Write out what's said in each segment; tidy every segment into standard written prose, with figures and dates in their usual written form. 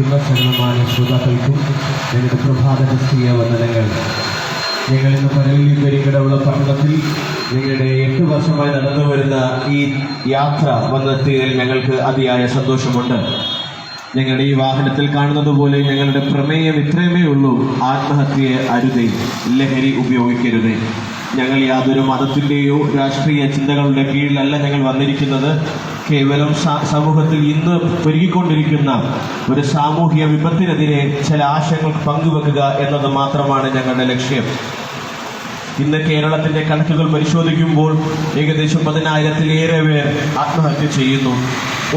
സർവസകലമായ ശ്രോതാക്കൾക്കും ഞങ്ങളുടെ പ്രഭാത ക്രിസ്തീയ വന്ദനങ്ങൾ. ഞങ്ങൾ ഇന്ന് പരലിക്കടവുള്ള പട്ടണത്തിൽ ഞങ്ങളുടെ 8 വർഷമായി നടന്നു വരുന്ന ഈ യാത്ര വന്നെത്തിയതിൽ ഞങ്ങൾക്ക് അതിയായ സന്തോഷമുണ്ട്. ഞങ്ങളുടെ ഈ വാഹനത്തിൽ കാണുന്നത് പോലെ ഞങ്ങളുടെ പ്രമേയം ഇത്രയുമേ ഉള്ളൂ: ആത്മഹത്യയെ അരുതേ, ലഹരി ഉപയോഗിക്കരുതേ. ഞങ്ങൾ യാതൊരു മതത്തിൻ്റെയോ രാഷ്ട്രീയ ചിന്തകളുടെ കീഴിലല്ല ഞങ്ങൾ വന്നിരിക്കുന്നത്. കേവലം സമൂഹത്തിൽ ഇന്ന് പെരുകിക്കൊണ്ടിരിക്കുന്ന ഒരു സാമൂഹിക വിപത്തിനെതിരെ ചില ആശയങ്ങൾ പങ്കുവെക്കുക എന്നത് മാത്രമാണ് ഞങ്ങളുടെ ലക്ഷ്യം. ഇന്ന് കേരളത്തിന്റെ കണക്കുകൾ പരിശോധിക്കുമ്പോൾ ഏകദേശം 10,000-ലേറെ പേർ ആത്മഹത്യ ചെയ്യുന്നു.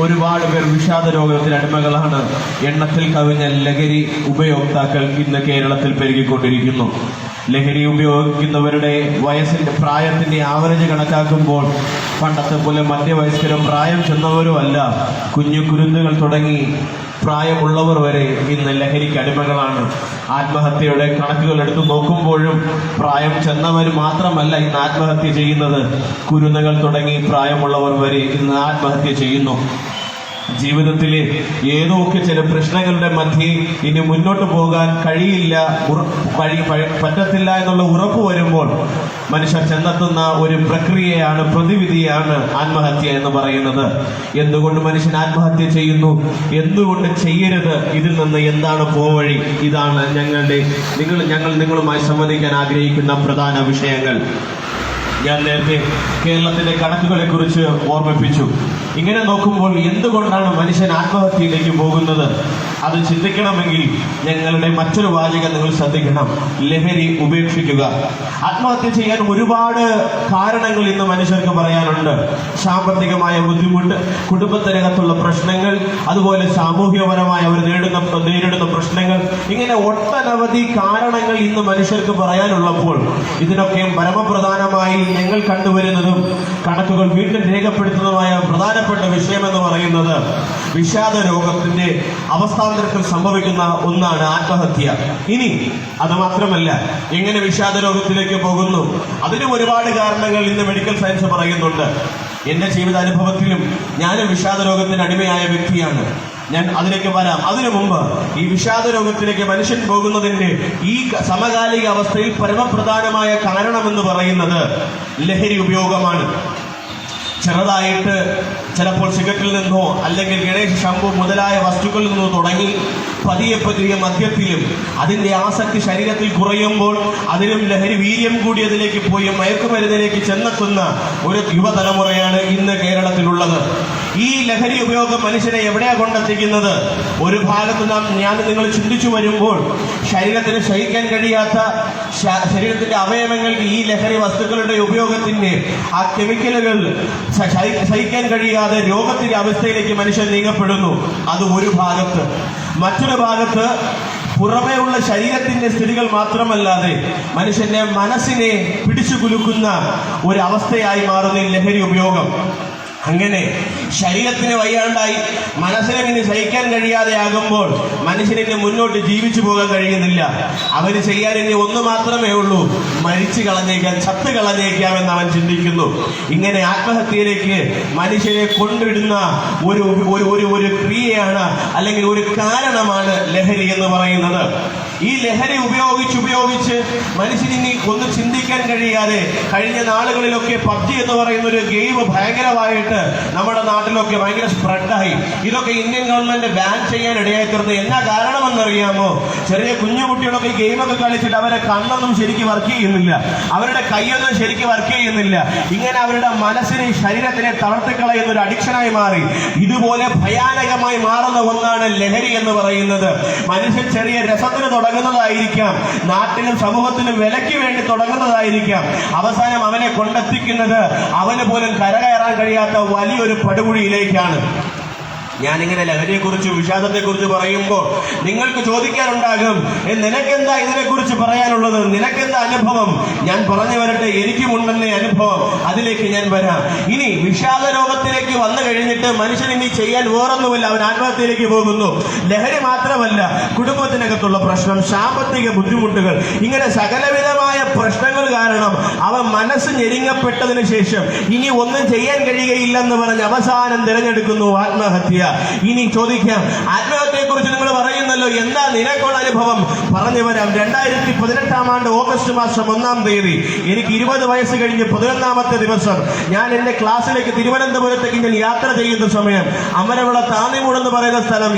ഒരുപാട് പേർ വിഷാദ രോഗത്തിന് അടിമകളാണ്. എണ്ണത്തിൽ കവിഞ്ഞ ലഹരി ഉപയോക്താക്കൾ ഇന്ന് കേരളത്തിൽ പെരുകിക്കൊണ്ടിരിക്കുന്നു. ലഹരി ഉപയോഗിക്കുന്നവരുടെ പ്രായത്തിന്റെ ആവറേജ് കണക്കാക്കുമ്പോൾ പണ്ടത്തെ പോലെ മധ്യവയസ്കരോ പ്രായം ചെന്നവരോ അല്ല, കുഞ്ഞു കുരുന്നുകൾ തുടങ്ങി പ്രായമുള്ളവർ വരെ ഇന്ന് ലഹരിക്ക് അടിമകളാണ്. ആത്മഹത്യയുടെ കണക്കുകൾ എടുത്തു നോക്കുമ്പോഴും പ്രായം ചെന്നവർ മാത്രമല്ല ഇന്ന് ആത്മഹത്യ ചെയ്യുന്നത്. കുരുന്നുകൾ തുടങ്ങി പ്രായമുള്ളവർ വരെ ഇന്ന് ആത്മഹത്യ ചെയ്യുന്നു. ജീവിതത്തിലെ ഏതൊക്കെ ചില പ്രശ്നങ്ങളുടെ മധ്യേ ഇനി മുന്നോട്ട് പോകാൻ പറ്റത്തില്ല എന്നുള്ള ഉറപ്പ് വരുമ്പോൾ മനുഷ്യർ ചെന്നെത്തുന്ന ഒരു പ്രക്രിയയാണ്, പ്രതിവിധിയാണ് ആത്മഹത്യ എന്ന് പറയുന്നത്. എന്തുകൊണ്ട് മനുഷ്യൻ ആത്മഹത്യ ചെയ്യുന്നു, എന്തുകൊണ്ട് ചെയ്യരുത്, ഇതിൽ നിന്ന് എന്താണ് പോവഴി? ഇതാണ് ഞങ്ങൾ നിങ്ങളുമായി സംവദിക്കാൻ ആഗ്രഹിക്കുന്ന പ്രധാന വിഷയങ്ങൾ. ഞാൻ നേരത്തെ കേരളത്തിന്റെ കണക്കുകളെ കുറിച്ച് ഓർമ്മിപ്പിച്ചു. ഇങ്ങനെ നോക്കുമ്പോൾ എന്തുകൊണ്ടാണ് മനുഷ്യൻ ആത്മഹത്യയിലേക്ക് പോകുന്നത്? അത് ചിന്തിക്കണമെങ്കിൽ ഞങ്ങളുടെ മറ്റൊരു വാചകം നിങ്ങൾ ശ്രദ്ധിക്കണം: ലഹരി ഉപേക്ഷിക്കുക. ആത്മഹത്യ ചെയ്യാൻ ഒരുപാട് കാരണങ്ങൾ ഇന്ന് മനുഷ്യർക്ക് പറയാനുണ്ട്. സാമ്പത്തികമായ ബുദ്ധിമുട്ട്, കുടുംബത്തിനകത്തുള്ള പ്രശ്നങ്ങൾ, അതുപോലെ സാമൂഹികപരമായി അവർ നേരിടുന്ന പ്രശ്നങ്ങൾ, ഇങ്ങനെ ഒട്ടനവധി കാരണങ്ങൾ ഇന്ന് മനുഷ്യർക്ക് പറയാനുള്ളപ്പോൾ ഇതിനൊക്കെ പരമപ്രധാനമായി ഞങ്ങൾ കണ്ടുവരുന്നതും കണക്കുകൾ വീണ്ടും രേഖപ്പെടുത്തുന്നതുമായ പ്രധാനപ്പെട്ട വിഷയമെന്ന് പറയുന്നത് വിഷാദ രോഗത്തിന്റെ അവസ്ഥാന്തരത്തിൽ സംഭവിക്കുന്ന ഒന്നാണ് ആത്മഹത്യ. ഇനി അത് മാത്രമല്ല, എങ്ങനെ വിഷാദ രോഗത്തിലേക്ക് പോകുന്നു? അതിനും ഒരുപാട് കാരണങ്ങൾ ഇന്ന് മെഡിക്കൽ സയൻസ് പറയുന്നുണ്ട്. എന്റെ ജീവിതാനുഭവത്തിലും ഞാനും വിഷാദ രോഗത്തിന് അടിമയായ വ്യക്തിയാണ്. ഞാൻ അതിലേക്ക് വരാം. അതിനു മുമ്പ് ഈ വിഷാദ രോഗത്തിലേക്ക് മനുഷ്യൻ പോകുന്നതിന്റെ ഈ സമകാലിക അവസ്ഥയിൽ പരമപ്രധാനമായ കാരണമെന്ന് പറയുന്നത് ലഹരി ഉപയോഗമാണ്. ചെറുതായിട്ട് ചിലപ്പോൾ സിഗരറ്റിൽ നിന്നോ അല്ലെങ്കിൽ ഗണേശ് ഷാമ്പു മുതലായ വസ്തുക്കളിൽ നിന്നോ തുടങ്ങി പതിയെ മദ്യത്തിലും അതിന്റെ ആസക്തി ശരീരത്തിൽ കുറയുമ്പോൾ അതിലും ലഹരി വീര്യം കൂടിയതിലേക്ക് പോയി മയക്കുമരുന്നിലേക്ക് ചെന്നെത്തുന്ന ഒരു യുവതലമുറയാണ് ഇന്ന് കേരളത്തിലുള്ളത്. ഈ ലഹരി ഉപയോഗം മനുഷ്യനെ എവിടെയാ കൊണ്ടെത്തിക്കുന്നത്? ഒരു ഭാഗത്ത് നിങ്ങൾ ചിന്തിച്ചു വരുമ്പോൾ ശരീരത്തിന് സഹിക്കാൻ കഴിയാത്ത ശരീരത്തിന്റെ അവയവങ്ങൾക്ക് ഈ ലഹരി വസ്തുക്കളുടെ ഉപയോഗത്തിന്റെ ആ കെമിക്കലുകൾ സഹിക്കാൻ കഴിയാതെ രോഗത്തിന്റെ അവസ്ഥയിലേക്ക് മനുഷ്യൻ നീങ്ങപ്പെടുന്നു. അത് ഒരു ഭാഗത്ത്. മറ്റൊരു ഭാഗത്ത് പുറമേ ഉള്ള ശരീരത്തിന്റെ സ്ഥിതികൾ മാത്രമല്ലാതെ മനുഷ്യന്റെ മനസ്സിനെ പിടിച്ചു കുലുക്കുന്ന ഒരു അവസ്ഥയായി മാറുന്ന ലഹരി ഉപയോഗം. അങ്ങനെ ശരീരത്തിന് വയ്യാണ്ടായി മനസ്സിനെ ഇനി സഹിക്കാൻ കഴിയാതെ ആകുമ്പോൾ മനുഷ്യനെ മുന്നോട്ട് ജീവിച്ചു പോകാൻ കഴിയുന്നില്ല. അവന് ചെയ്യാൻ ഇനി ഒന്ന് മാത്രമേ ഉള്ളൂ: മരിച്ചു കളഞ്ഞേക്കാം, ചത്ത് കളഞ്ഞേക്കാം എന്ന് അവൻ ചിന്തിക്കുന്നു. ഇങ്ങനെ ആത്മഹത്യയിലേക്ക് മനുഷ്യനെ കൊണ്ടിടുന്ന ഒരു ക്രിയയാണ്, അല്ലെങ്കിൽ ഒരു കാരണമാണ് ലഹരി എന്ന് പറയുന്നത്. ഈ ലഹരി ഉപയോഗിച്ച് മനുഷ്യനിനി ഒന്ന് ചിന്തിക്കാൻ കഴിയാതെ കഴിഞ്ഞ നാളുകളിലൊക്കെ പബ്ജി എന്ന് പറയുന്ന ഒരു ഗെയിം ഭയങ്കരമായിട്ട് നമ്മുടെ നാട്ടിലൊക്കെ ഭയങ്കര സ്പ്രെഡായി. ഇതൊക്കെ ഇന്ത്യൻ ഗവൺമെന്റ് ബാൻ ചെയ്യാൻ ഇടയായി തീർന്നത് എന്നാ കാരണമെന്നറിയാമോ? ചെറിയ കുഞ്ഞു കുട്ടികളൊക്കെ ഈ ഗെയിമൊക്കെ കളിച്ചിട്ട് അവരെ കണ്ണൊന്നും ശരിക്കും വർക്ക് ചെയ്യുന്നില്ല, അവരുടെ കൈയൊന്നും ശരിക്കും വർക്ക് ചെയ്യുന്നില്ല. ഇങ്ങനെ അവരുടെ മനസ്സിനെ, ശരീരത്തിനെ തളർത്തിക്കളയുന്ന ഒരു അഡിക്ഷനായി മാറി. ഇതുപോലെ ഭയാനകമായി മാറുന്ന ഒന്നാണ് ലഹരി എന്ന് പറയുന്നത്. മനുഷ്യൻ ചെറിയ രസത്തിന് തുടങ്ങുന്നതായിരിക്കാം, നാട്ടിലും സമൂഹത്തിനും വിലയ്ക്ക് വേണ്ടി തുടങ്ങുന്നതായിരിക്കാം. അവസാനം അവനെ കൊണ്ടെത്തിക്കുന്നത് അവന് പോലും കരകയറാൻ കഴിയാത്ത വലിയൊരു പടുകുഴിയിലേക്കാണ്. ഞാനിങ്ങനെ ലഹരിയെക്കുറിച്ച്, വിഷാദത്തെക്കുറിച്ച് പറയുമ്പോൾ നിങ്ങൾക്ക് ചോദിക്കാനുണ്ടാകും, നിനക്കെന്താ ഇതിനെക്കുറിച്ച് പറയാനുള്ളത്? നിനക്കെന്താ അനുഭവം? ഞാൻ പറഞ്ഞു വരട്ടെ. എനിക്കുമുണ്ടെന്ന അനുഭവം, അതിലേക്ക് ഞാൻ വരാം. ഇനി വിഷാദ രോഗത്തിലേക്ക് വന്നു കഴിഞ്ഞിട്ട് മനുഷ്യൻ ഇനി ചെയ്യാൻ വേറൊന്നുമില്ല, അവൻ ആത്മഹത്യയിലേക്ക് പോകുന്നു. ലഹരി മാത്രമല്ല, കുടുംബത്തിനകത്തുള്ള പ്രശ്നം, സാമ്പത്തിക ബുദ്ധിമുട്ടുകൾ, ഇങ്ങനെ സകലവിധമായ പ്രശ്നങ്ങൾ കാരണം അവൻ മനസ്സ് ഞെരുങ്ങപ്പെട്ടതിന് ശേഷം ഇനി ഒന്നും ചെയ്യാൻ കഴിയുകയില്ലെന്ന് പറഞ്ഞ് അവസാനം തിരഞ്ഞെടുക്കുന്നു ആത്മഹത്യ. ഇനി ചോദിക്കാം, ആത്മഹത്യയെ കുറിച്ച് നിങ്ങൾ പറയുന്നു എന്താ നിനക്കുള്ള അനുഭവം? പറഞ്ഞു വരാം. 2018 ആണ്ട് ഓഗസ്റ്റ് മാസം 1-ാം തീയതി എനിക്ക് 20 വയസ്സ് കഴിഞ്ഞ് 11ാമത്തെ ദിവസം ഞാൻ എന്റെ ക്ലാസ്സിലേക്ക് തിരുവനന്തപുരത്തേക്ക് ഞാൻ യാത്ര ചെയ്യുന്ന സമയം അമരവിള താന്നിമൂട് എന്ന് പറയുന്ന സ്ഥലം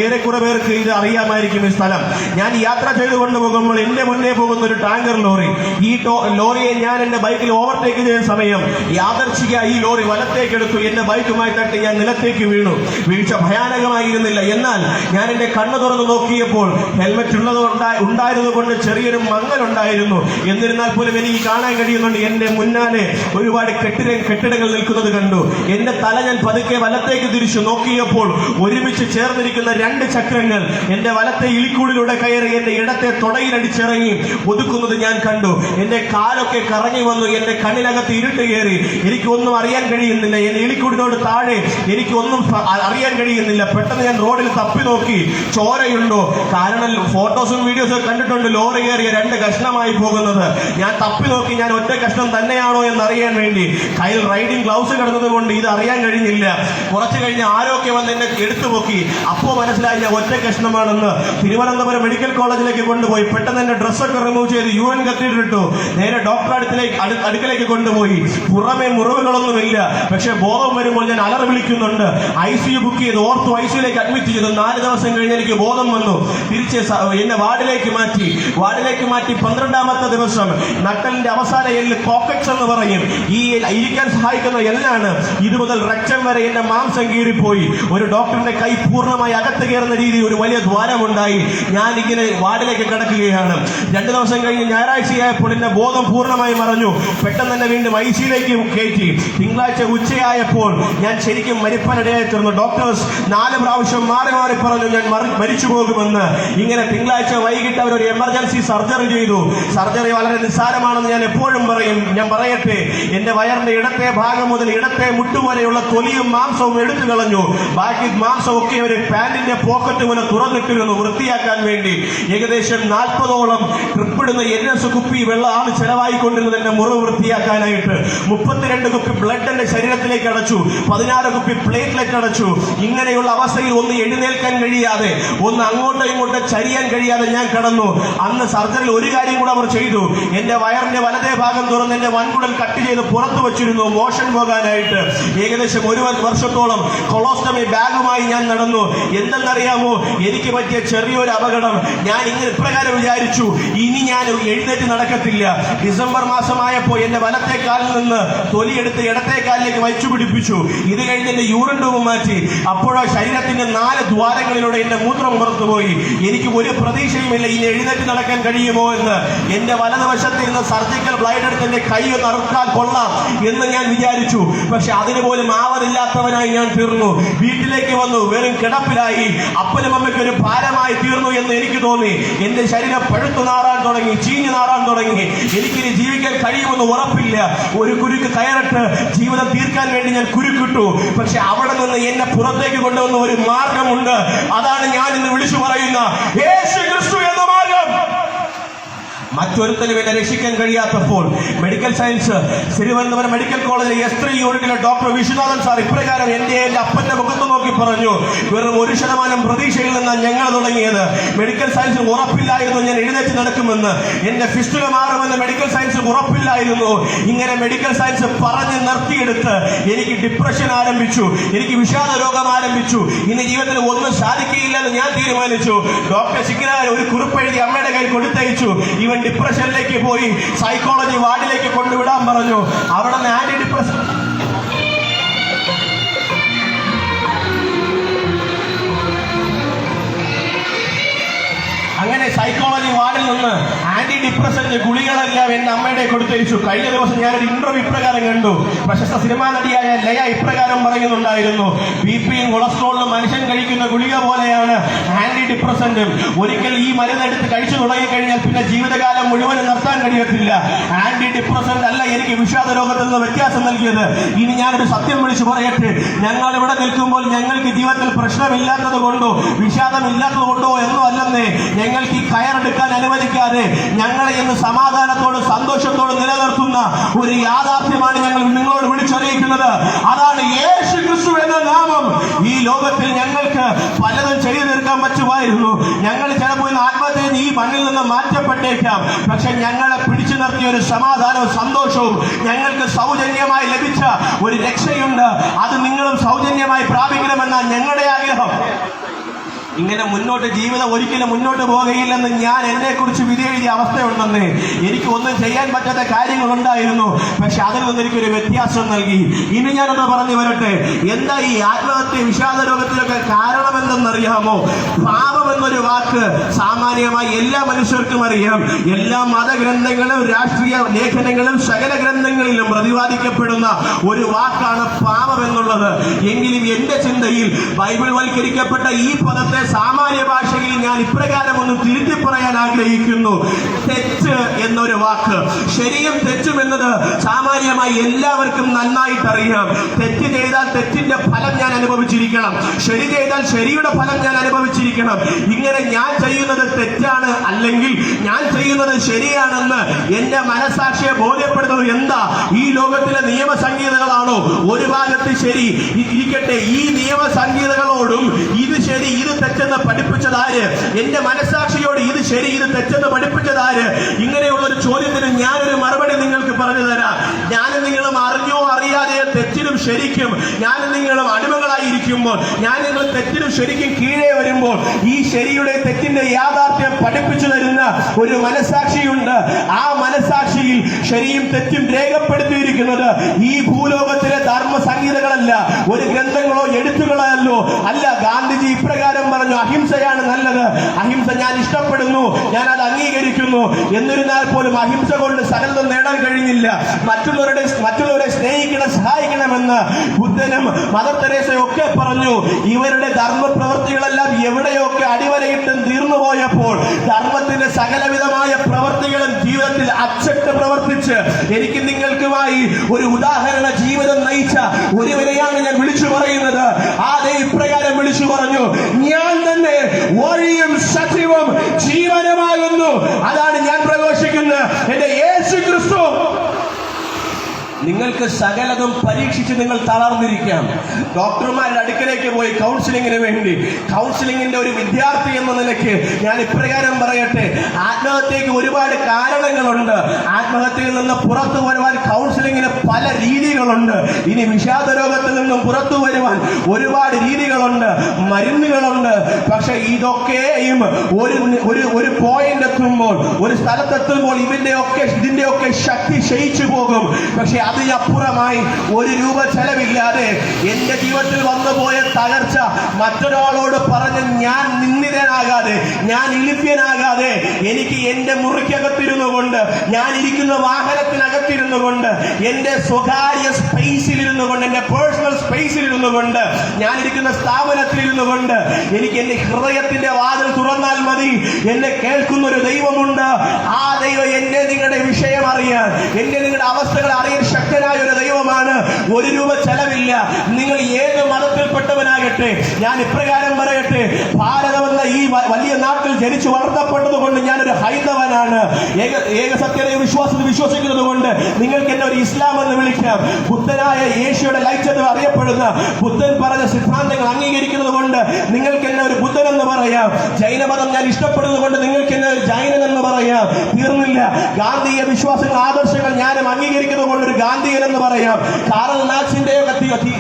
ഏറെക്കുറെ പേർക്ക് ഇത് അറിയാമായിരിക്കും. ഈ സ്ഥലം ഞാൻ യാത്ര ചെയ്തുകൊണ്ട് പോകുമ്പോൾ എന്റെ മുന്നേ പോകുന്ന ഒരു ടാങ്കർ ലോറി, ഈ ലോറിയെ ഞാൻ എന്റെ ബൈക്കിൽ ഓവർടേക്ക് ചെയ്യുന്ന സമയം യാദർച്ഛിക ഈ ലോറി വലത്തേക്ക് എടുത്തു. എന്റെ ബൈക്കുമായി തട്ടി ഞാൻ നിലത്തേക്ക് വീണു. വീഴ്ച ഭയാനകമായിരുന്നില്ല. എന്നാൽ ഞാൻ എന്റെ കണ്ണ് തുറന്ന് നോക്കിയപ്പോൾ ഹെൽമെറ്റ് ഉണ്ടായിരുന്നത് കൊണ്ട് ചെറിയൊരു മങ്ങലുണ്ടായിരുന്നു. എന്നിരുന്നാൽ പോലും എനിക്ക് കാണാൻ കഴിയുന്നുണ്ട്. എന്റെ മുന്നാലെ ഒരുപാട് കെട്ടിടങ്ങൾ നിൽക്കുന്നത് കണ്ടു. എന്റെ തല ഞാൻ പതുക്കെ വലത്തേക്ക് തിരിച്ചു നോക്കിയപ്പോൾ ഒരുമിച്ച് ചേർന്നിരിക്കുന്ന 2 ചക്രങ്ങൾ എന്റെ വലത്തെ ഇളിക്കൂടിലൂടെ കയറി എന്റെ ഇടത്തെ തുടയിലടിച്ചിറങ്ങി ഒതുക്കുന്നത് ഞാൻ കണ്ടു. എന്റെ കാലൊക്കെ കറങ്ങി വന്നു. എന്റെ കണ്ണിനകത്ത് ഇരുട്ട് കയറി. എനിക്കൊന്നും അറിയാൻ കഴിയുന്നില്ല. എന്റെ ഇളിക്കൂടിനോട് താഴെ എനിക്കൊന്നും അറിയാൻ കഴിയുന്നില്ല. പെട്ടെന്ന് ഞാൻ റോഡിൽ തപ്പി നോക്കി, ചോരയുണ്ടോ? കാരണം ഫോട്ടോസും വീഡിയോസും കണ്ടിട്ടുണ്ട് ലോറി കയറിയ 2 കഷ്ണമായി പോകുന്നത്. ഞാൻ തപ്പി നോക്കി, ഞാൻ ഒറ്റ കഷ്ണം തന്നെയാണോ എന്ന് അറിയാൻ വേണ്ടി. കയ്യിൽ റൈഡിംഗ് ഗ്ലൗസ് കിടന്നത് കൊണ്ട് ഇത് അറിയാൻ കഴിഞ്ഞില്ല. കുറച്ചു കഴിഞ്ഞ് ആരൊക്കെ വന്ന് എന്നെ എടുത്തു നോക്കി. അപ്പോ മനസ്സിലായി ഞാൻ ഒറ്റ കഷ്ണമാണെന്ന്. തിരുവനന്തപുരം മെഡിക്കൽ കോളേജിലേക്ക് കൊണ്ടുപോയി. പെട്ടെന്ന് എന്റെ ഡ്രസ്സൊക്കെ റിമൂവ് ചെയ്ത് UN കത്തീഡ്രൽ ഇട്ടു. നേരെ ഡോക്ടർ അടുക്കലേക്ക് കൊണ്ടുപോയി. പുറമെ മുറിവുകളൊന്നുമില്ല, പക്ഷെ ബോധം വരുമ്പോൾ ഞാൻ അലറി വിളിക്കുന്നുണ്ട്. ICU ബുക്ക് ചെയ്ത് ഓർത്തു ICUലേക്ക് അഡ്മിറ്റ് ചെയ്തു. 4 ദിവസം കഴിഞ്ഞ് എനിക്ക് ബോധം വന്നു. തിരിച്ച് എന്നെ വാർഡിലേക്ക് മാറ്റി. 12ാമത്തെ ദിവസം നട്ടലിന്റെ അവസാന എല്ല് കോക്കക്സ് എന്ന് പറയും, ഈ ഇരിക്കാൻ സഹായിക്കുന്ന എല്ലാണ്. ഇത് മുതൽ റക്റ്റം വരെ എന്റെ മാംസം കീറിപ്പോയി. ഒരു ഡോക്ടറിന്റെ കൈ പൂർണ്ണമായി അകത്ത് കയറുന്ന രീതിയിൽ ഒരു വലിയ ദ്വാരമുണ്ടായി. ഞാൻ ഇങ്ങനെ വാർഡിലേക്ക് കിടക്കുകയാണ്. 2 ദിവസം കഴിഞ്ഞ് ഞായറാഴ്ചയായപ്പോൾ എന്റെ ബോധം പൂർണ്ണമായി മറഞ്ഞു. പെട്ടെന്ന് തന്നെ വീണ്ടും ICUലേക്ക് കയറ്റി. തിങ്കളാഴ്ച ഉച്ചയായപ്പോൾ ഞാൻ ശരിക്കും മരിപ്പാനിടയായി തീർന്നു. ഡോക്ടേഴ്സ് 4 പ്രാവശ്യം മാറി മാറി പറഞ്ഞു ഞാൻ മരിച്ചു പോകുമെന്ന്. ഇങ്ങനെ തിങ്കളാഴ്ച വൈകിട്ട് അവരൊരു എമർജൻസി സർജറി ചെയ്തു. സർജറി വളരെ നിസ്സാരമാണെന്ന് ഞാൻ എപ്പോഴും പറയും. ഞാൻ പറയട്ടെ, എന്റെ വയറിന്റെ ഇടത്തെ ഭാഗം മുതൽ ഇടത്തെ മുട്ടുവരെയുള്ള തൊലിയും മാംസവും എടുത്തു കളഞ്ഞു. ബാക്കി മാംസമൊക്കെ ഒരു പാന്റിന്റെ പോക്കറ്റ് പോലെ തുറന്നിട്ടിരുന്നു വൃത്തിയാക്കാൻ വേണ്ടി. ഏകദേശം 40ഓളം ട്രിപ്പിടുന്ന NS കുപ്പി വെള്ളമാണ് ചെലവായിക്കൊണ്ടിരുന്നത് എന്റെ മുറിവ് വൃത്തിയാക്കാനായിട്ട്. 32 കുപ്പി ബ്ലഡ് എന്റെ ശരീരത്തിലേക്ക് അടച്ചു. 16 കുപ്പി പ്ലേറ്റ്ലെറ്റ് അടച്ചു. ഇങ്ങനെയുള്ള അവസ്ഥയിൽ ഒന്ന് എഴുന്നേൽക്കാൻ കഴിയാതെ, ഒന്ന് അങ്ങോട്ടോ ഇങ്ങോട്ടോ ചരിയാൻ കഴിയാതെ ഞാൻ കിടന്നു. അന്ന് സർജറിയിൽ ഒരു കാര്യം കൂടെ അവർ ചെയ്തു. എന്റെ വയറിന്റെ വലതേ ഭാഗം തുറന്ന് എന്റെ വൻകുടൽ കട്ട് ചെയ്ത് പുറത്തു വച്ചിരുന്നു മോഷൻ പോകാനായിട്ട്. ഏകദേശം 1 വർഷത്തോളം കൊളോസ്റ്റമി ബാഗുമായി ഞാൻ നടന്നു. എന്തെന്നറിയാമോ, എനിക്ക് പറ്റിയ ചെറിയൊരു അപകടം. ഞാൻ ഇങ്ങനെ ഇപ്രകാരം വിചാരിച്ചു, ഇനി ഞാൻ എഴുന്നേറ്റ് നടക്കത്തില്ല. ഡിസംബർ മാസമായപ്പോൾ എന്റെ വലത്തെ കാലിൽ നിന്ന് തൊലിയെടുത്ത് ഇടത്തെ കാലിലേക്ക് വച്ചു പിടിപ്പിച്ചു. ഇത് കഴിഞ്ഞ് എന്റെ യൂറിൻ ട്യൂബ് മാറ്റി. അപ്പോഴോ ശരീരത്തിന്റെ 4 ദ്വാരങ്ങളിലൂടെ എന്റെ മൂത്രം പുറത്തുപോയി. എനിക്ക് ഒരു പ്രതീക്ഷയുമില്ല ഇനി എഴുന്നേറ്റ് നടക്കാൻ കഴിയുമോ എന്ന്. എന്റെ വലതുവശത്തിരുന്ന സർജിക്കൽ ബ്ലൈഡ് എടുത്ത് എന്റെ കൈ നറുക്കാൻ കൊള്ളാം എന്ന് ഞാൻ വിചാരിച്ചു. പക്ഷെ അതിന് പോലും ആവതില്ലാത്തവനായി ഞാൻ തീർന്നു. വീട്ടിലേക്ക് വന്നു, വെറും കിടപ്പിലായി. അപ്പനും അമ്മയ്ക്ക് ഒരു ഭാരമായി തീർന്നു എന്ന് എനിക്ക് തോന്നി. എന്റെ ശരീരം പഴുത്തു നാറാൻ തുടങ്ങി, ചീഞ്ഞു നാറാൻ തുടങ്ങി. എനിക്കിനി ജീവിക്കാൻ കഴിയുമെന്ന് ഉറപ്പില്ല. ഒരു കുരുക്ക് കയറിട്ട് ജീവിതം തീർക്കാൻ വേണ്ടി ഞാൻ കുരുക്കിട്ടു. പക്ഷെ അവിടെ നിന്ന് എന്നെ പുറത്തേക്ക് കൊണ്ടുവന്ന ഒരു മാർഗമുണ്ട്. അതാണ് ഞാൻ ഇന്ന് വിളിച്ചു പറയുന്ന യേശു ക്രിസ്തു എന്ന മാർഗം. മറ്റൊരുത്തനും എന്നെ രക്ഷിക്കാൻ കഴിയാത്തപ്പോൾ മെഡിക്കൽ സയൻസ് തിരുവനന്തപുരം മെഡിക്കൽ കോളേജിലെ S3 യൂണിറ്റിലെ ഡോക്ടർ വിശ്വനാഥൻ സാർ ഇപ്രകാരം എന്റെ അപ്പന്റെ മുഖത്ത് നോക്കി പറഞ്ഞു, വെറും 1% പ്രതീക്ഷയിൽ നിന്നാണ് ഞങ്ങൾ തുടങ്ങിയത്. മെഡിക്കൽ സയൻസ് ഉറപ്പില്ലായിരുന്നു ഞാൻ എഴുന്നേറ്റ് നടക്കുമെന്ന്. എന്റെ ഫിസ്റ്റുല മാറുമെന്ന് മെഡിക്കൽ സയൻസ് ഉറപ്പില്ലായിരുന്നു. ഇങ്ങനെ മെഡിക്കൽ സയൻസ് പറഞ്ഞ് നിർത്തിയെടുത്ത് എനിക്ക് ഡിപ്രഷൻ ആരംഭിച്ചു. എനിക്ക് വിഷാദ രോഗം ആരംഭിച്ചു. ഇന്ന് ജീവിതത്തിൽ ഒന്നും സാധിക്കുകയില്ലെന്ന് ഞാൻ തീരുമാനിച്ചു. ഡോക്ടർ ശിഖരായ ഒരു കുറിപ്പ് എഴുതി അമ്മയുടെ കയ്യിൽ കൊടുത്തയച്ചു. ഇവൻ ഡിപ്രഷനിലേക്ക് പോയി സൈക്കോളജി വാർഡിലേക്ക് കൊണ്ടുവിടാൻ പറഞ്ഞു. അവിടെ നിന്ന് ആന്റി ഡിപ്രഷൻ അങ്ങനെ സൈക്കോളജി വാർഡിൽ നിന്ന് ആന്റി ഡിപ്രസന്റ് ഗുളികളെല്ലാം എന്റെ അമ്മയുടെ കൊടുത്തയച്ചു. കഴിഞ്ഞ ദിവസം ഞാനൊരു ഇന്റർവ്യൂ ഇപ്രകാരം കണ്ടു. പ്രശസ്ത സിനിമാ നടിയായ ലയ ഇപ്രകാരം പറയുന്നുണ്ടായിരുന്നു, ബിപിയും കൊളസ്ട്രോളിനും മനുഷ്യൻ കഴിക്കുന്ന ഗുളിക പോലെയാണ് ആന്റി ഡിപ്രസന്റും. ഒരിക്കൽ ഈ മരുന്നെടുത്ത് കഴിച്ചു തുടങ്ങിക്കഴിഞ്ഞാൽ പിന്നെ ജീവിതകാലം മുഴുവൻ നിർത്താൻ കഴിയത്തില്ല. ആന്റി ഡിപ്രസന്റ് അല്ല എനിക്ക് വിഷാദ രോഗത്തിൽ നിന്ന് വ്യത്യാസം നൽകിയത്. ഇനി ഞാനൊരു സത്യം വിളിച്ചു പറയട്ടെ, ഞങ്ങൾ ഇവിടെ നിൽക്കുമ്പോൾ ഞങ്ങൾക്ക് ജീവിതത്തിൽ പ്രശ്നമില്ലാത്തത് കൊണ്ടോ വിഷാദമില്ലാത്തത് കൊണ്ടോ എന്നും അല്ലെന്നേ, ഞങ്ങൾക്ക് ഈ കയറെടുക്കാൻ അനുവദിക്കാതെ ഞങ്ങളെ ഇന്ന് സമാധാനത്തോടും സന്തോഷത്തോടും നിലനിർത്തുന്ന ഒരു യാഥാർത്ഥ്യമാണ് ഞങ്ങൾ നിങ്ങളോട് വിളിച്ചറിയിക്കുന്നത്. അതാണ് യേശു ക്രിസ്തു എന്ന നാമം. ഈ ലോകത്തിൽ ഞങ്ങൾക്ക് പലതും ചെയ്തു തീർക്കാൻ പറ്റുവാൻ ചിന്തിക്കുമായിരുന്നു, ഞങ്ങൾ ചിലപ്പോൾ ഇന്ന് ആത്മഹത്യ ഈ മണ്ണിൽ നിന്ന് മാറ്റപ്പെട്ടേക്കാം, പക്ഷെ ഞങ്ങളെ പിടിച്ചു നിർത്തിയ ഒരു സമാധാനവും സന്തോഷവും, ഞങ്ങൾക്ക് സൗജന്യമായി ലഭിച്ച ഒരു രക്ഷയുണ്ട്, അത് നിങ്ങളും സൗജന്യമായി പ്രാപിക്കണമെന്നാണ് ഞങ്ങളുടെ ആഗ്രഹം. ഇങ്ങനെ മുന്നോട്ട് ജീവിതം ഒരിക്കലും മുന്നോട്ട് പോകുകയില്ലെന്ന് ഞാൻ എന്നെ കുറിച്ച് വിധി എഴുതിയ അവസ്ഥയുണ്ടെന്ന്. എനിക്ക് ഒന്നും ചെയ്യാൻ പറ്റാത്ത കാര്യങ്ങളുണ്ടായിരുന്നു, പക്ഷെ അതിൽ നിന്ന് എനിക്കൊരു വ്യത്യാസം നൽകി. ഇനി ഞാനൊന്ന് പറഞ്ഞു വരട്ടെ, എന്താ ഈ ആത്മഹത്യ വിഷാദ രോഗത്തിലൊക്കെ കാരണമെന്തെന്നറിയാമോ? പാപം എന്നൊരു വാക്ക് സാമാന്യമായി എല്ലാ മനുഷ്യർക്കും അറിയാം. എല്ലാ മതഗ്രന്ഥങ്ങളും രാഷ്ട്രീയ ലേഖനങ്ങളും സകല ഗ്രന്ഥങ്ങളിലും പ്രതിപാദിക്കപ്പെടുന്ന ഒരു വാക്കാണ് പാപം എന്നുള്ളത്. എങ്കിലും എന്റെ ചിന്തയിൽ ബൈബിൾ വൽക്കരിക്കപ്പെട്ട ഈ പദത്തെ സാമാന്യ ഭാഷയിൽ ഞാൻ ഇപ്രകാരം ഒന്ന് തിരുത്തി പറയാൻ ആഗ്രഹിക്കുന്നു. തെറ്റ് എന്നൊരു വാക്ക്, ശരിയും തെറ്റും എന്നത് സാമാന്യമായി എല്ലാവർക്കും നന്നായിട്ട് അറിയാം. തെറ്റ് ചെയ്താൽ തെറ്റിന്റെ ഫലം ഞാൻ അനുഭവിച്ചിരിക്കണം, ശരി ചെയ്താൽ ശരിയുടെ ഫലം ഞാൻ അനുഭവിച്ചിരിക്കണം. ഇങ്ങനെ ഞാൻ ചെയ്യുന്നത് തെറ്റാണ് അല്ലെങ്കിൽ ഞാൻ ചെയ്യുന്നത് ശരിയാണെന്ന് എന്റെ മനസാക്ഷിയെ ബോധ്യപ്പെടുന്നത് എന്താ? ഈ ലോകത്തിലെ നിയമസംഹിതകളാണോ? ഒരു ഭാഗത്ത് ശരി ഇരിക്കട്ടെ, ഈ നിയമസംഹിതകളോടും ഇത് ശരി ഇത് തെറ്റെന്ന് പഠിപ്പിച്ചതാര്? എന്റെ മനസാക്ഷിയോട് ഇത് ശരി ഇത് തെറ്റെന്ന് പഠിപ്പിച്ചതാര്? ഇങ്ങനെയുള്ള ഒരു ചോദ്യത്തിന് ഞാനൊരു മറുപടി നിങ്ങൾക്ക് പറഞ്ഞു തരാം. ഞാനും നിങ്ങളും അറിഞ്ഞോ അറിയാതെ തെറ്റിനും ശരിക്കും ഞാനും നിങ്ങളും അടിമകളായിരിക്കുമ്പോൾ, ഞാൻ നിങ്ങൾ തെറ്റിനും ശരിക്കും കീഴേ വരുമ്പോൾ, ഈ ശരിയുടെ തെറ്റിന്റെ യാഥാർത്ഥ്യം പഠിപ്പിച്ചു തരുന്ന ഒരു മനസാക്ഷിയുണ്ട്. ആ മനസാക്ഷിയിൽ ശരിയും തെറ്റും രേഖപ്പെടുത്തിയിരിക്കുന്നത് ഈ ഭൂലോകത്തിലെ ധർമ്മ സംഹിതകളല്ല, ഒരു ഗ്രന്ഥങ്ങളോ എഴുത്തുകളല്ലോ അല്ല. ഗാന്ധിജി ഇപ്രകാരം പറഞ്ഞു, അഹിംസയാണ് നല്ലത്, അഹിംസ ഞാൻ ഇഷ്ടപ്പെടുന്നു, ഞാൻ അത് അംഗീകരിക്കുന്നു. എന്നിരുന്നാൽ പോലും അഹിംസ കൊണ്ട് സകലതും നേടാൻ കഴിഞ്ഞില്ല. മറ്റുള്ളവരെ സ്നേഹിക്കണം, സഹായിക്കണമെന്ന് ബുദ്ധനും മദർ തെരേസയും ഒക്കെ പറഞ്ഞു. ഇവരുടെ ധർമ്മ പ്രവൃത്തികളെല്ലാം എവിടെയൊക്കെ അടിവരയിട്ടും തീർന്നു പോയപ്പോൾ ധർമ്മത്തിന്റെ സകലവിധമായ പ്രവൃത്തികളും ജീവിതത്തിൽ അച്ചട്ട് പ്രവർത്തിച്ച് എനിക്ക് നിങ്ങൾക്കുമായി ഒരു ഉദാഹരണ ജീവിതം നയിച്ച ഒരുവരെയാണ് ഞാൻ വിളിച്ചു പറയുന്നത്. അതേ ഇപ്രകാരം വിളിച്ചു പറഞ്ഞു, ഞാൻ തന്നെ വഴിയും സത്യവും ജീവനുമാകുന്നു. അതാണ് ഞാൻ പ്രഘോഷിക്കുന്നത്. എന്റെ യേശു ക്രിസ്തു. നിങ്ങൾക്ക് സകലതും പരീക്ഷിച്ച് നിങ്ങൾ തളർന്നിരിക്കാം. ഡോക്ടർമാരുടെ അടുക്കലേക്ക് പോയി കൗൺസിലിങ്ങിന് വേണ്ടി, കൗൺസിലിങ്ങിന്റെ ഒരു വിദ്യാർത്ഥി എന്ന നിലയ്ക്ക് ഞാൻ ഇപ്രകാരം പറയട്ടെ, ആത്മഹത്യക്ക് ഒരുപാട് കാരണങ്ങളുണ്ട്. ആത്മഹത്യയിൽ നിന്ന് പുറത്തു വരുവാൻ കൗൺസിലിങ്ങിന് പല രീതികളുണ്ട്. ഇനി വിഷാദ രോഗത്തിൽ നിന്നും പുറത്തു വരുവാൻ ഒരുപാട് രീതികളുണ്ട്, മരുന്നുകളുണ്ട്. പക്ഷെ ഇതൊക്കെയും ഒരു പോയിന്റ് എത്തുമ്പോൾ, ഒരു സ്ഥലത്തെത്തുമ്പോൾ ഇതിന്റെയൊക്കെ ശക്തി ക്ഷയിച്ചു പോകും. പക്ഷെ അതിനപ്പുറമായി ഒരു രൂപ ചെലവില്ലാതെ എന്റെ ജീവിതത്തിൽ വന്നുപോയ തകർച്ച മറ്റൊരാളോട് പറഞ്ഞ് ഞാൻ നിന്ദിതനാകാതെ, ഞാൻ ഇളിപ്യനാകാതെ, എനിക്ക് എന്റെ മുറിക്കകത്തിരുന്നു കൊണ്ട്, ഞാൻ ഇരിക്കുന്ന വാഹനത്തിനകത്തിരുന്നു കൊണ്ട്, എന്റെ സ്വകാര്യ സ്പേസിലിരുന്നു കൊണ്ട്, എന്റെ പേഴ്സണൽ സ്പേസിലിരുന്നു കൊണ്ട്, ഞാൻ ഇരിക്കുന്ന സ്ഥാപനത്തിലിരുന്നു കൊണ്ട് എനിക്ക് എന്റെ ഹൃദയത്തിന്റെ വാതിൽ തുറന്നാൽ മതി. എന്നെ കേൾക്കുന്ന ഒരു ദൈവമുണ്ട്. ആ ദൈവം എന്നെ നിങ്ങളുടെ വിഷയം അറിയാൻ, എന്നെ നിങ്ങളുടെ അവസ്ഥകൾ അറിയാൻ ശക്തനായ ഒരു ദൈവമാണ്. ഒരു രൂപ ചെലവില്ല. നിങ്ങൾ ഏത് മതത്തിൽപ്പെട്ടവനാകട്ടെ, ഞാൻ ഇപ്രകാരം പറയട്ടെ, ഭാരതമെന്ന ഈ വലിയ നാട്ടിൽ ജനിച്ചു വളർത്തപ്പെട്ടത് കൊണ്ട് ഞാനൊരു ഹൈന്ദവനാണ്. ഏകസത്യത വിശ്വാസത്തിൽ വിശ്വസിക്കുന്നത് കൊണ്ട് നിങ്ങൾക്ക് എന്നെ ഒരു ഇസ്ലാം എന്ന് വിളിക്കാം. ബുദ്ധനായ യേശുയുടെ ലൈച്ചത് അറിയപ്പെടുന്ന ബുദ്ധൻ പറഞ്ഞ സിദ്ധാന്തങ്ങൾ അംഗീകരിക്കുന്നത് കൊണ്ട് നിങ്ങൾക്ക് എന്നെ ഒരു ബുദ്ധൻ എന്ന് പറയാം. ജൈനമതം ഞാൻ ഇഷ്ടപ്പെടുന്നത് കൊണ്ട് നിങ്ങൾക്ക് എന്നെ ഒരു ജൈനൻ എന്ന് പറയാം. തീർന്നില്ല. ഗാന്ധിയ വിശ്വാസങ്ങൾ ആദർശങ്ങൾ ഞാനും അംഗീകരിക്കുന്നത് കൊണ്ട് ഒരു ഗാന്ധിയൻ എന്ന് പറയാം. കാറൽ മാർക്സിന്റെ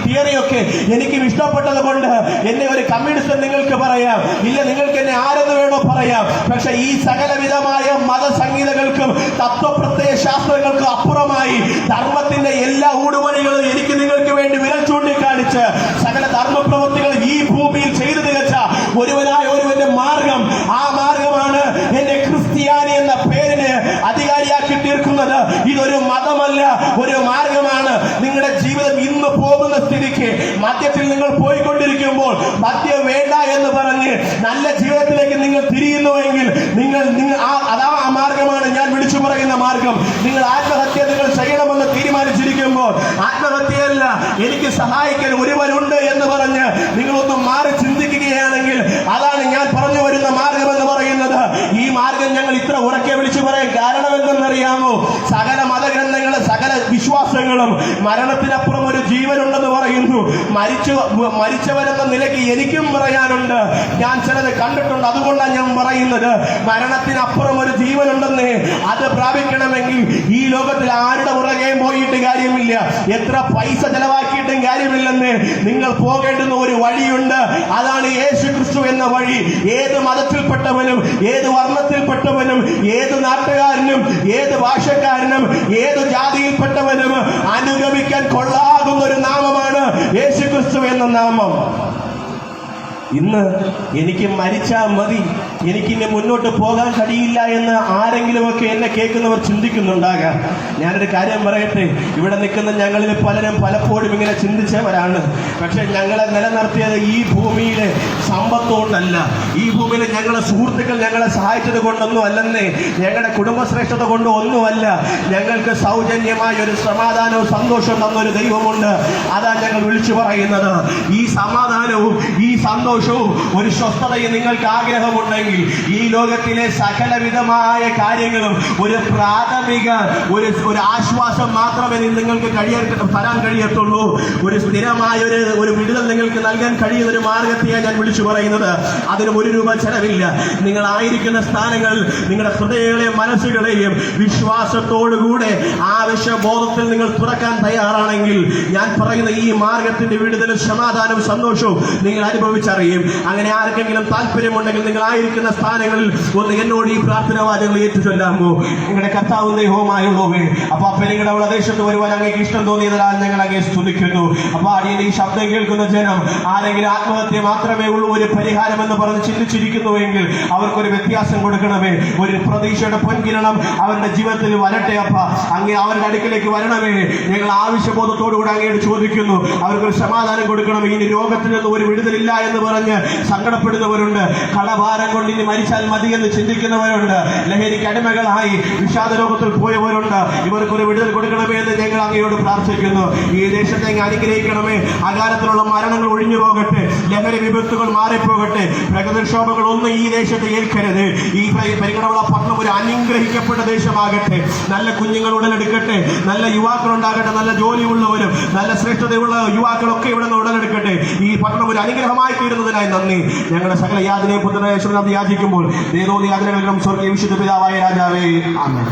തിയറിയൊക്കെ എനിക്കും ഇഷ്ടപ്പെട്ടത് കൊണ്ട് എന്നെ ഒരു കമ്മ്യൂണിസ്റ്റ് നിങ്ങൾക്ക് പറയാം. ഇല്ല, നിങ്ങൾക്ക് എന്നെ ആരെന്ന് വേണോ പറയാം. പക്ഷെ ഈ സകലവിധമായ മതസംഹിതകൾക്കും തത്വപ്രത്യയ ശാസ്ത്രങ്ങൾക്കും അപ്പുറമായി ധർമ്മത്തിന്റെ എല്ലാ ഊടുവഴികളും എനിക്ക് നിങ്ങൾക്ക് വേണ്ടി വിരൽ ചൂണ്ടിക്കാണിച്ച് സകല ധർമ്മപ്രവൃത്തികൾ ഈ ഭൂമിയിൽ ചെയ്തു തികച്ച ഒരുവന്റെ മാർഗം, ആ മാർഗമാണ് എന്റെ ക്രിസ്ത്യാനി എന്ന പേരിന് അധികാരിയാക്കി തീർക്കുന്നത്. ഇതൊരു മതമല്ല, ഒരു മാർഗമാണ്. നിങ്ങളുടെ ജീവിതം ഇന്ന് പോകുന്ന സ്ഥിതിക്ക് മദ്യത്തിൽ നിങ്ങൾ പോയിക്കൊണ്ടിരിക്കുമ്പോൾ മദ്യം വേണ്ട എന്ന് പറഞ്ഞ് നല്ല ജീവിതത്തിലേക്ക് നിങ്ങൾ തിരിയുന്നുവെങ്കിൽ നിങ്ങൾ ആ മാർഗമാണ് ഞാൻ വിളിച്ചു പറയുന്ന മാർഗം. നിങ്ങൾ ആത്മഹത്യ നിങ്ങൾ ചെയ്യണമെന്ന് തീരുമാനിച്ചിരിക്കുമ്പോൾ ആത്മഹത്യയല്ല, എനിക്ക് സഹായിക്കാൻ ഒരുവരുണ്ട് എന്ന് പറഞ്ഞ് നിങ്ങളൊന്ന് മാറി ചിന്തിക്കുകയാണെങ്കിൽ അതാണ് ഞാൻ പറഞ്ഞു വരുന്ന മാർഗം എന്ന് പറയുന്നത്. ഈ മാർഗം ഞങ്ങൾ ഇത്ര ഉറക്കെ വിളിച്ചു പറയാൻ കാരണം എന്തെന്നറിയാമോ? സകല മതഗ്രന്ഥങ്ങളെ, സകല വിശ്വാസങ്ങളും മരണത്തിനപ്പുറം ഒരു ജീവനുണ്ടെന്ന് പറയുന്നു. മരിച്ചവരെന്ന നിലയ്ക്ക് എനിക്കും പറയാനുണ്ട്. ഞാൻ ചിലത് കണ്ടിട്ടുണ്ട്, അതുകൊണ്ടാണ് ഞാൻ പറയുന്നത്. മരണത്തിനപ്പുറം ഒരു ജീവനുണ്ടെന്ന് അത് പ്രാപിക്കണമെങ്കിൽ ഈ ലോകത്തിൽ ആരുടെ പുറകെയും പോയിട്ട് കാര്യമില്ല, എത്ര പൈസ ചെലവാക്കിയിട്ടും കാര്യമില്ലെന്ന്. നിങ്ങൾ പോകേണ്ടുന്ന ഒരു വഴിയുണ്ട്, അതാണ് യേശു ക്രിസ്തു എന്ന വഴി. ഏത് മതത്തിൽപ്പെട്ടവനും ഏത് വർണ്ണത്തിൽപ്പെട്ടവനും ഏത് നാട്ടുകാരനും ഏത് ഭാഷക്കാരനും ഏത് ജാതിയിൽപ്പെട്ടവനും അനുഗമിക്കാൻ കൊള്ളാകുന്ന ഒരു നാമമാണ് യേശു ക്രിസ്തു എന്ന നാമം. ഇന്ന് എനിക്ക് മരിച്ചാൽ മതി, എനിക്കിനി മുന്നോട്ട് പോകാൻ കഴിയില്ല എന്ന് ആരെങ്കിലുമൊക്കെ എന്നെ കേൾക്കുന്നവർ ചിന്തിക്കുന്നുണ്ടാകാം. ഞാനൊരു കാര്യം പറയട്ടെ, ഇവിടെ നിൽക്കുന്ന ഞങ്ങളിൽ പലരും പലപ്പോഴും ഇങ്ങനെ ചിന്തിച്ചവരാണ്. പക്ഷെ ഞങ്ങളെ നിലനിർത്തിയത് ഈ ഭൂമിയിലെ സമ്പത്ത് കൊണ്ടല്ല, ഈ ഭൂമിയിൽ ഞങ്ങളെ സുഹൃത്തുക്കൾ ഞങ്ങളെ സഹായിച്ചത് കൊണ്ടൊന്നും അല്ലെന്നേ, ഞങ്ങളുടെ കുടുംബശ്രേഷ്ഠത കൊണ്ടും ഒന്നുമല്ല. ഞങ്ങൾക്ക് സൗജന്യമായ ഒരു സമാധാനവും സന്തോഷവും തന്നൊരു ദൈവമുണ്ട്. അതാ ഞങ്ങൾ വിളിച്ചു പറയുന്നത്. ഈ സമാധാനവും ഈ സന്തോഷവും ഒരു സ്വസ്ഥതയും നിങ്ങൾക്ക് ആഗ്രഹമുണ്ടെങ്കിൽ ഈ ലോകത്തിലെ സകലവിധമായ കാര്യങ്ങളും ഒരു പ്രാഥമിക ഒരു ആശ്വാസം മാത്രമേ നിങ്ങൾക്ക് തരാൻ കഴിയത്തുള്ളൂ. ഒരു സ്ഥിരമായ ഒരു വിടുതൽ നിങ്ങൾക്ക് നൽകാൻ കഴിയുന്ന ഒരു മാർഗത്തെയാണ് ഞാൻ വിളിച്ചു പറയുന്നത്. അതിന് ₹1 ചെലവില്ല. നിങ്ങളായിരിക്കുന്ന സ്ഥാനങ്ങളിൽ നിങ്ങളുടെ ഹൃദയങ്ങളെയും മനസ്സുകളെയും വിശ്വാസത്തോടുകൂടെ ആവശ്യബോധത്തിൽ നിങ്ങൾ തുറക്കാൻ തയ്യാറാണെങ്കിൽ ഞാൻ പറയുന്ന ഈ മാർഗത്തിന്റെ വിടുതലും സമാധാനവും സന്തോഷവും നിങ്ങൾ അനുഭവിച്ചറിയും. അങ്ങനെ ആർക്കെങ്കിലും താല്പര്യമുണ്ടെങ്കിൽ നിങ്ങൾ ആയിരിക്കുന്ന സ്ഥാനങ്ങളിൽ ഒന്ന് എന്നോട് ഈ പ്രാർത്ഥനാ വാചകങ്ങൾ ഏറ്റുചൊല്ലാമോ? നിങ്ങളുടെ കർത്താവും ദൈവവുമായുള്ളവേ, അപ്പൊ നിങ്ങളുടെ അവിടെ ദേശത്ത് വരുവാൻ അങ്ങേക്ക് ഇഷ്ടം തോന്നിയതിനാൽ ഞങ്ങൾ അങ്ങേ സ്തുതിക്കുന്നു. അപ്പൊ അടിയന്റെ ഈ ശബ്ദം കേൾക്കുന്ന ജനം ആരെങ്കിലും ആത്മഹത്യ മാത്രമേ ഉള്ളൂ ഒരു പരിഹാരം എന്ന് പറഞ്ഞ് ചിന്തിച്ചിരിക്കുന്നുവെങ്കിൽ അവർക്കൊരു വ്യത്യാസം കൊടുക്കണമേ. ഒരു പ്രതീക്ഷയുടെ പൊൻകിരണം അവരുടെ ജീവിതത്തിൽ വരട്ടെ. അപ്പ അങ്ങേ അവരുടെ അടുക്കിലേക്ക് വരണമേ. ഞങ്ങൾ ആവശ്യബോധത്തോടുകൂടി അങ്ങയോട് ചോദിക്കുന്നു, അവർക്കൊരു സമാധാനം കൊടുക്കണമേ. ഇനി രോഗത്തിൽ നിന്ന് ഒരു വിടുതലില്ല എന്ന് പറഞ്ഞ് സങ്കടപ്പെടുന്നവരുണ്ട്, കടഭാരം കൊണ്ട് ഇനി മരിച്ചാൽ മതി എന്ന് ചിന്തിക്കുന്നവരുണ്ട്, ലഹരിക്ക് അടിമകളായി വിഷാദ രോഗത്തിൽ പോയവരുണ്ട്. ഇവർക്കൊരു വിടുതൽ കൊടുക്കണമേ എന്ന് ഞങ്ങൾ അങ്ങയോട് പ്രാർത്ഥിക്കുന്നു. ഈ ദേശത്തെ അങ്ങ് അനുഗ്രഹിക്കണമേ. അകാലത്തിലുള്ള മരണങ്ങൾ ഒഴിഞ്ഞു പോകട്ടെ, ലഹരി വിപത്തുകൾ മാറിപ്പോകട്ടെ, പ്രകൃതിക്ഷോഭങ്ങൾ ഒന്നും ഈ ദേശത്ത് ഏൽക്കരുത്. ഈ പരിഗണമുള്ള പട്ടണം ഒരു അനുഗ്രഹിക്കപ്പെട്ട ദേശമാകട്ടെ. നല്ല കുഞ്ഞുങ്ങൾ ഉടലെടുക്കട്ടെ, നല്ല യുവാക്കൾ ഉണ്ടാകട്ടെ, നല്ല ജോലിയുള്ളവരും നല്ല ശ്രേഷ്ഠതയുള്ള യുവാക്കളൊക്കെ ഇവിടെ നിന്ന് ഉടലെടുക്കട്ടെ. ഈ പട്ടണം ഒരു അനുഗ്രഹമായി തീരുന്നതിനായി നന്ദി. ഞങ്ങളുടെ സകല യാതനയും പുത്രനെ യാചിക്കുമ്പോൾ യാതനകൾക്കും സ്വർഗീയ വിശുദ്ധ പിതാവായ രാജാവേ, ആമേൻ.